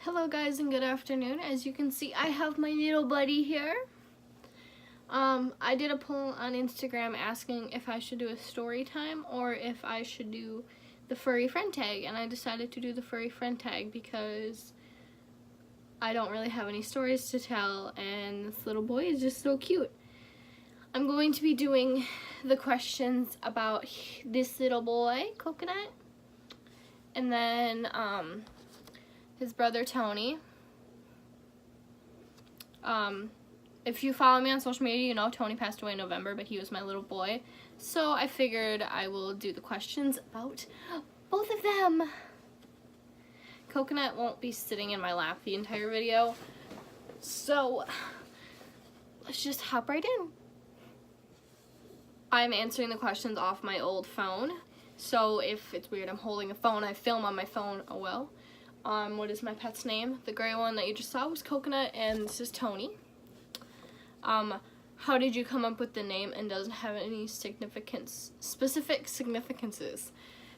Hello guys and good afternoon. As you can see, I have my little buddy here. I did a poll on Instagram asking if I should do a story time or if I should do the Furry Friend Tag, and I decided to do the Furry Friend Tag because I don't really have any stories to tell and this little boy is just so cute. I'm going to be doing the questions about this little boy, Coconut, and then his brother Tony. If you follow me on social media, you know Tony passed away in November, but he was my little boy. So I figured I will do the questions about both of them. Coconut won't be sitting in my lap the entire video. So let's just hop right in. I'm answering the questions off my old phone. So if it's weird, I'm holding a phone. I film on my phone. Oh well. What is my pet's name? The gray one that you just saw was Coconut, and this is Tony. How did you come up with the name, and doesn't have any specific significances?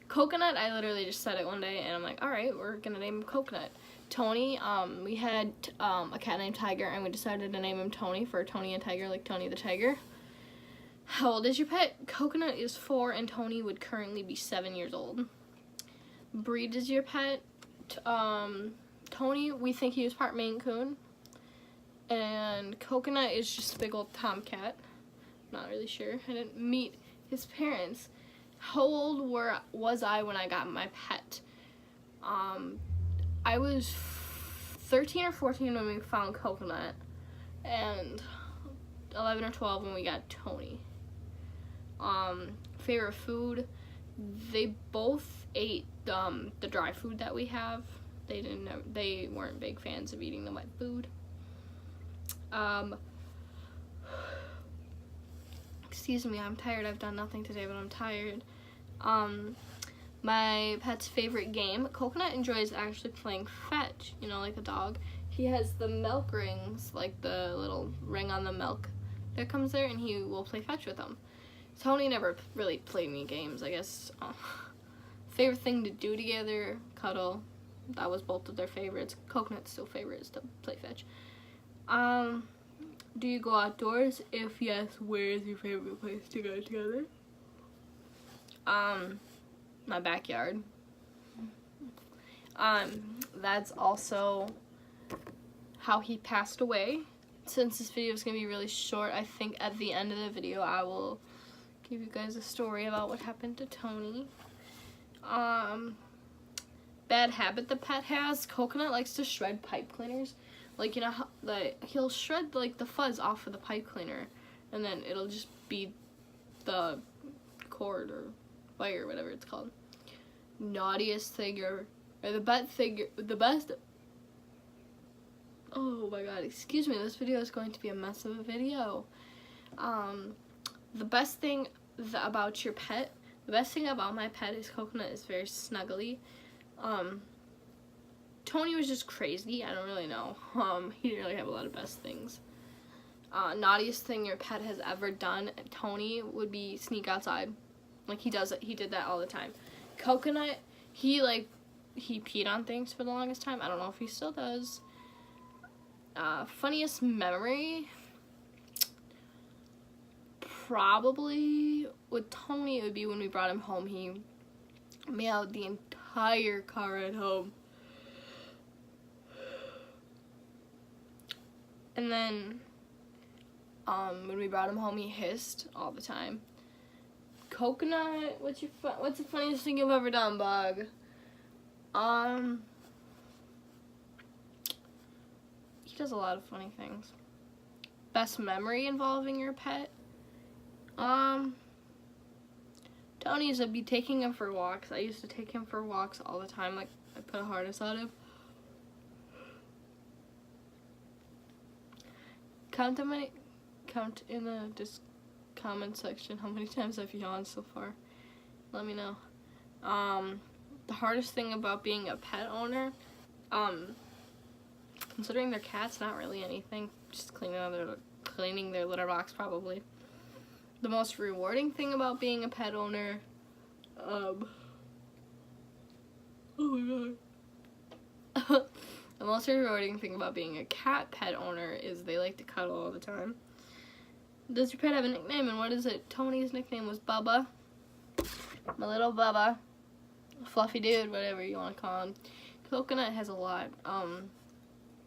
Coconut, I literally just said it one day, and I'm like, alright, we're gonna name him Coconut. Tony, we had a cat named Tiger, and we decided to name him Tony for Tony and Tiger, like Tony the Tiger. How old is your pet? Coconut is 4, and Tony would currently be 7 years old. Breed is your pet? Tony, we think he was part Maine Coon, and Coconut is just a big old tomcat. Not really sure. I didn't meet his parents. How old was I when I got my pet? I was 13 or 14 when we found Coconut, and 11 or 12 when we got Tony. Favorite food? They both ate the dry food that we have. They weren't big fans of eating the wet food. Excuse me, I'm tired. I've done nothing today, but I'm tired. My pet's favorite game. Coconut enjoys actually playing fetch, you know, like a dog. He has the milk rings, like the little ring on the milk that comes there, and he will play fetch with them. Tony never really played any games, I guess. Favorite thing to do together, cuddle. That was both of their favorites. Coconut's still favorite is to play fetch. Do you go outdoors? If yes, where is your favorite place to go together? My backyard. That's also how he passed away. Since this video is going to be really short, I think at the end of the video I will give you guys a story about what happened to Tony. Bad habit the pet has. Coconut likes to shred pipe cleaners. Like, you know how he'll shred like the fuzz off of the pipe cleaner, and then it'll just be the cord or wire, whatever it's called. Naughtiest thing or the best. Oh my god, excuse me, this video is going to be a mess of a video. The best thing about your pet, the best thing about my pet is Coconut is very snuggly. Tony was just crazy, I don't really know. He didn't really have a lot of best things. Naughtiest thing your pet has ever done, Tony, would be sneak outside. Like, he did that all the time. Coconut, he peed on things for the longest time. I don't know if he still does. Funniest memory? Probably with Tony, it would be when we brought him home. He meowed the entire car ride home. And then, when we brought him home, he hissed all the time. Coconut, what's the funniest thing you've ever done, Bug? He does a lot of funny things. Best memory involving your pet? Tony's would be taking him for walks. I used to take him for walks all the time. Like, I put a harness on him. Count in the comment section how many times I've yawned so far. Let me know. The hardest thing about being a pet owner, considering their cats, not really anything. Just cleaning their litter box, probably. The most rewarding thing about being a pet owner, oh my god. The most rewarding thing about being a cat pet owner is they like to cuddle all the time. Does your pet have a nickname, and what is it? Tony's nickname was Bubba. My little Bubba. Fluffy dude, whatever you want to call him. Coconut has a lot.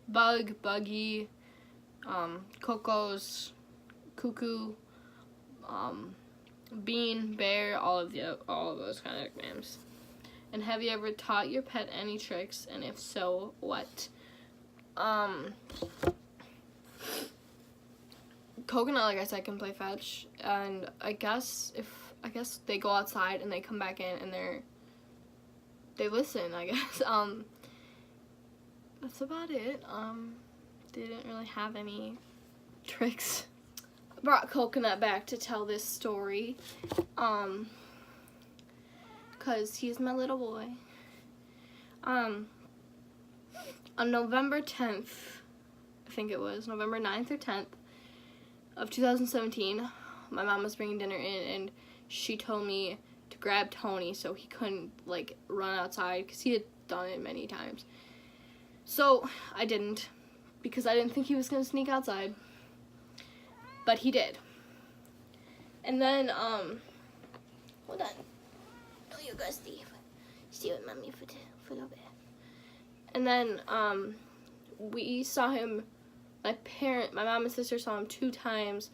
Bug, Buggy, Coco's, Cuckoo, Bean, Bear, all of those kind of nicknames. And have you ever taught your pet any tricks? And if so, what? Coconut, like I said, can play fetch, and I guess they go outside and they come back in and they listen, I guess. That's about it. They didn't really have any tricks. I brought Coconut back to tell this story, cause he's my little boy. On November 10th, I think it was November 9th or 10th of 2017, my mom was bringing dinner in, and she told me to grab Tony so he couldn't like run outside, because he had done it many times. So I didn't, because I didn't think he was gonna sneak outside, but he did. And then hold on, oh, you guys stay with mommy for a little bit. And then we saw him. My mom and sister saw him 2 times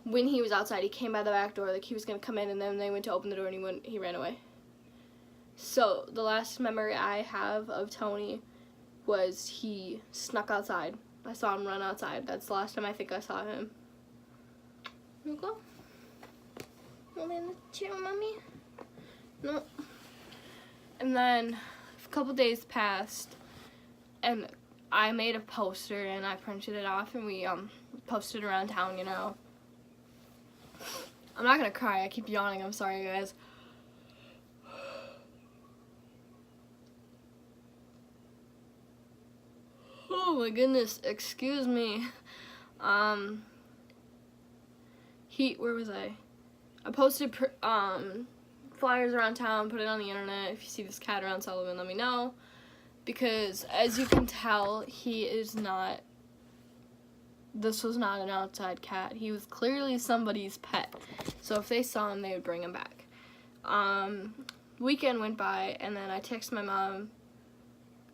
when he was outside. He came by the back door like he was gonna come in, and then they went to open the door and he ran away. So the last memory I have of Tony was he snuck outside. I saw him run outside. That's the last time I think I saw him. You go? Want me in the chair, mommy? No. And then a couple days passed, and I made a poster and I printed it off, and we posted around town, you know. I'm not gonna cry, I keep yawning, I'm sorry guys. Oh my goodness, excuse me. Where was I? I posted flyers around town, put it on the internet. If you see this cat around Sullivan, let me know. Because as you can tell, this was not an outside cat. He was clearly somebody's pet. So if they saw him, they would bring him back. Weekend went by, and then I texted my mom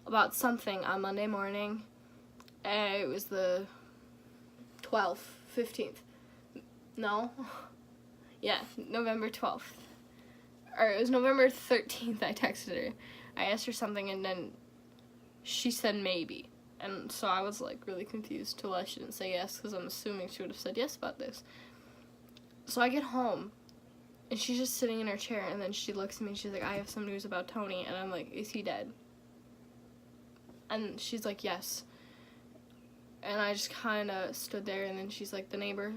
about something on Monday morning. It was the 12th, 15th. No. Yeah, November 12th. Or it was November 13th I texted her. I asked her something, and then she said maybe. And so I was like really confused to why she didn't say yes, because I'm assuming she would have said yes about this. So I get home, and she's just sitting in her chair, and then she looks at me and she's like, I have some news about Tony. And I'm like, is he dead? And she's like, yes. And I just kind of stood there, and then she's like, the neighbor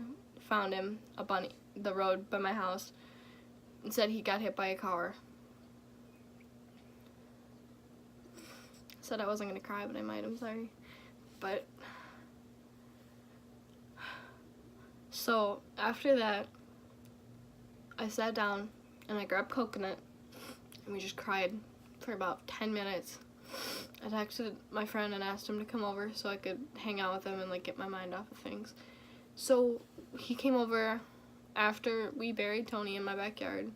found him up on the road by my house and said he got hit by a car. Said I wasn't gonna cry, but I might, I'm sorry. But so after that, I sat down and I grabbed Coconut, and we just cried for about 10 minutes. I texted my friend and asked him to come over so I could hang out with him and like get my mind off of things. So he came over after we buried Tony in my backyard,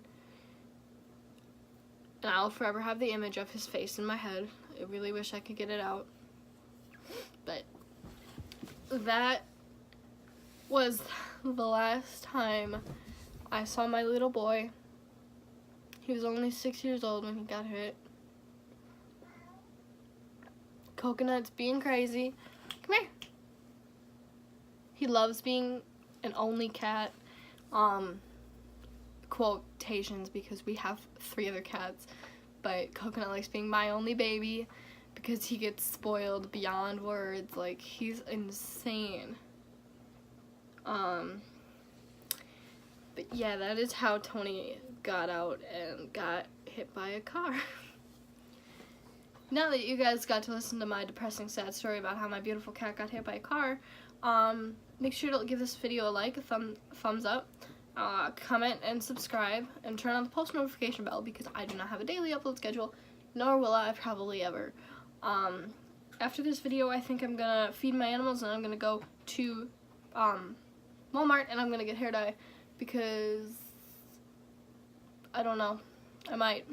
and I'll forever have the image of his face in my head. I really wish I could get it out. But that was the last time I saw my little boy. He was only 6 years old when he got hit. Coconut's being crazy. Come here. He loves being an only cat. Quotations, because we have 3 other cats. But Coconut likes being my only baby because he gets spoiled beyond words. Like, he's insane. But yeah, that is how Tony got out and got hit by a car. Now that you guys got to listen to my depressing, sad story about how my beautiful cat got hit by a car, make sure to give this video a like, a thumbs up, comment and subscribe, and turn on the post notification bell, because I do not have a daily upload schedule, nor will I probably ever. after this video, I think I'm gonna feed my animals and I'm gonna go to Walmart and I'm gonna get hair dye because I don't know, I might.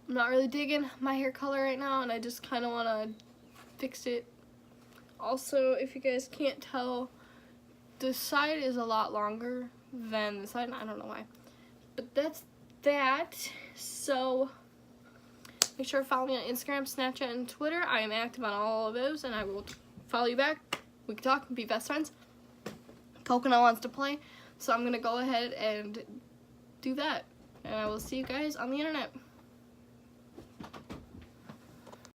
I'm not really digging my hair color right now and I just kind of want to fix it. Also, if you guys can't tell, the side is a lot longer than the side. I don't know why, but that's that. So make sure to follow me on Instagram, Snapchat, and Twitter. I am active on all of those, and I will follow you back. We can talk and be best friends. Coconut wants to play, so I'm going to go ahead and do that. And I will see you guys on the internet.